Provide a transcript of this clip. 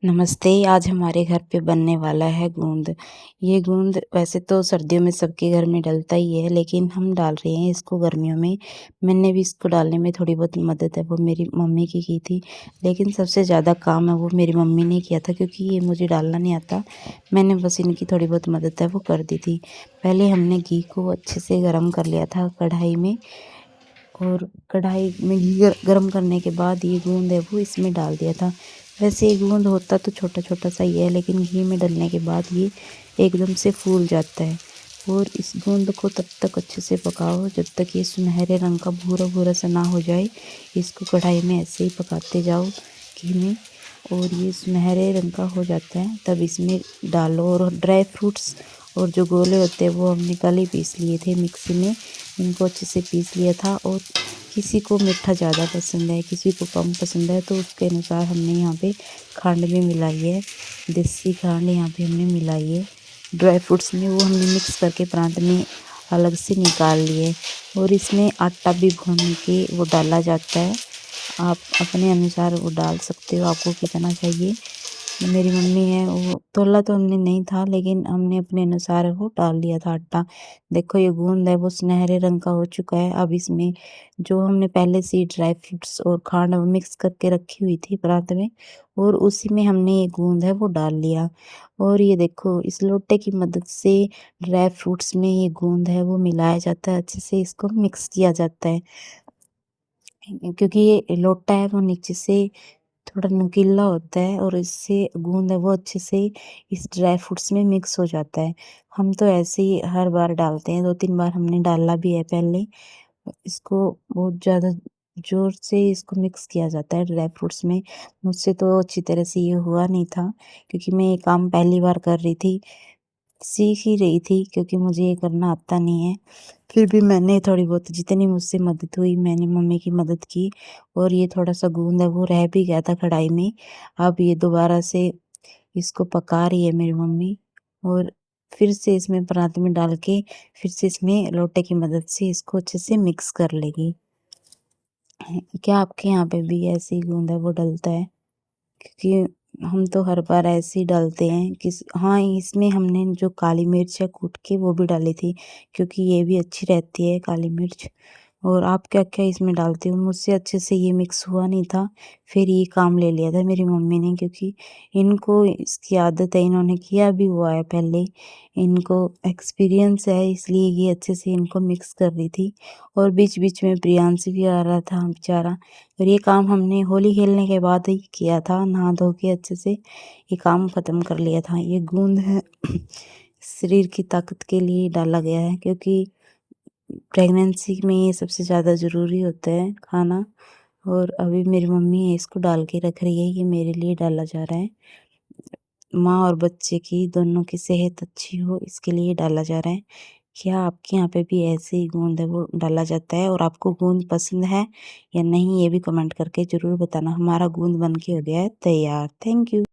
नमस्ते, आज हमारे घर पे बनने वाला है गूंद। ये गूंद वैसे तो सर्दियों में सबके घर में डलता ही है, लेकिन हम डाल रहे हैं इसको गर्मियों में। मैंने भी इसको डालने में थोड़ी बहुत मदद है वो मेरी मम्मी की थी, लेकिन सबसे ज़्यादा काम है वो मेरी मम्मी ने किया था क्योंकि ये मुझे डालना नहीं आता। मैंने बस इनकी थोड़ी बहुत मदद है वो कर दी थी। पहले हमने घी को अच्छे से गरम कर लिया था कढ़ाई में, और कढ़ाई में घी गरम करने के बाद ये गूंद है वो इसमें डाल दिया था। वैसे ये गूंद होता तो छोटा-छोटा सा ही है, लेकिन घी में डलने के बाद ये एकदम से फूल जाता है। और इस गूंद को तब तक अच्छे से पकाओ जब तक ये सुनहरे रंग का भूरा-भूरा सा ना हो जाए। इसको कढ़ाई में ऐसे ही पकाते जाओ घी में, और ये सुनहरे रंग का हो जाता है तब इसमें डालो। और ड्राई फ्रूट्स और जो गोले होते हैं वो हमने कल ही पीस लिए थे मिक्सी में, इनको अच्छे से पीस लिया था। और किसी को मीठा ज़्यादा पसंद है, किसी को कम पसंद है, तो उसके अनुसार हमने यहाँ पे खंड भी मिलाई है, देसी खंड यहाँ पे हमने मिलाई है। ड्राई फ्रूट्स में वो हमने मिक्स करके प्रांत में अलग से निकाल लिए। और इसमें आटा भी भून के वो डाला जाता है, आप अपने अनुसार वो डाल सकते हो, आपको कितना चाहिए। मेरी मम्मी है वो तोला तो हमने नहीं था, लेकिन हमने अपने अनुसार वो डाल दिया था आटा। देखो ये गूंद है वो सुनहरे रंग का हो चुका है। अब इसमें जो हमने पहले से ड्राई फ्रूट्स और खांड मिक्स करके रखी हुई थी परात में, और उसी में हमने ये गूंद है वो डाल लिया। और ये देखो इस लोटे की मदद से ड्राई फ्रूट्स में ये गूंद है वो मिलाया जाता है, अच्छे से इसको मिक्स किया जाता है। क्योंकि ये लोटा है वो नीचे से थोड़ा नुकीला होता है, और इससे गूंद है वो अच्छे से इस ड्राई फ्रूट्स में मिक्स हो जाता है। हम तो ऐसे ही हर बार डालते हैं, 2-3 बार हमने डाला भी है पहले। इसको बहुत ज़्यादा ज़ोर से इसको मिक्स किया जाता है ड्राई फ्रूट्स में। मुझसे तो अच्छी तरह से ये हुआ नहीं था क्योंकि मैं ये काम पहली बार कर रही थी, सीख ही रही थी क्योंकि मुझे ये करना आता नहीं है। फिर भी मैंने थोड़ी बहुत जितनी मुझसे मदद हुई मैंने मम्मी की मदद की, और ये थोड़ा-सा गूंद है वो रह भी गया था कढ़ाई में। अब ये दोबारा से इसको पका रही है मेरी मम्मी, और फिर से इसमें परात में डाल के फिर से इसमें लोटे की मदद से इसको अच्छे से मिक्स कर लेगी। क्या आपके यहाँ पे भी ऐसे ही गूंद है वो डलता है? क्योंकि हम तो हर बार ऐसे ही डालते हैं। हाँ, इसमें हमने जो काली मिर्च है कूट के वो भी डाली थी, क्योंकि ये भी अच्छी रहती है काली मिर्च। और आप क्या-क्या इसमें डालते हो? मुझसे अच्छे से ये मिक्स हुआ नहीं था, फिर ये काम ले लिया था मेरी मम्मी ने, क्योंकि इनको इसकी आदत है, इन्होंने किया भी हुआ है पहले, इनको एक्सपीरियंस है, इसलिए ये अच्छे से इनको मिक्स कर रही थी। और बीच-बीच में प्रियांश भी आ रहा था बेचारा, और ये काम हमने होली खेलने के बाद ही किया था, नहा धो के अच्छे से ये काम ख़त्म कर लिया था। ये गूंद है शरीर की ताकत के लिए डाला गया है, क्योंकि प्रेगनेंसी में ये सबसे ज़्यादा ज़रूरी होता है खाना। और अभी मेरी मम्मी है इसको डाल के रख रही है, ये मेरे लिए डाला जा रहा है। माँ और बच्चे की दोनों की सेहत अच्छी हो इसके लिए डाला जा रहा है। क्या आपके यहाँ पे भी ऐसे ही गूंद है वो डाला जाता है? और आपको गूंद पसंद है या नहीं, ये भी कमेंट करके ज़रूर बताना। हमारा गूंद बन के हो गया है तैयार। Thank you.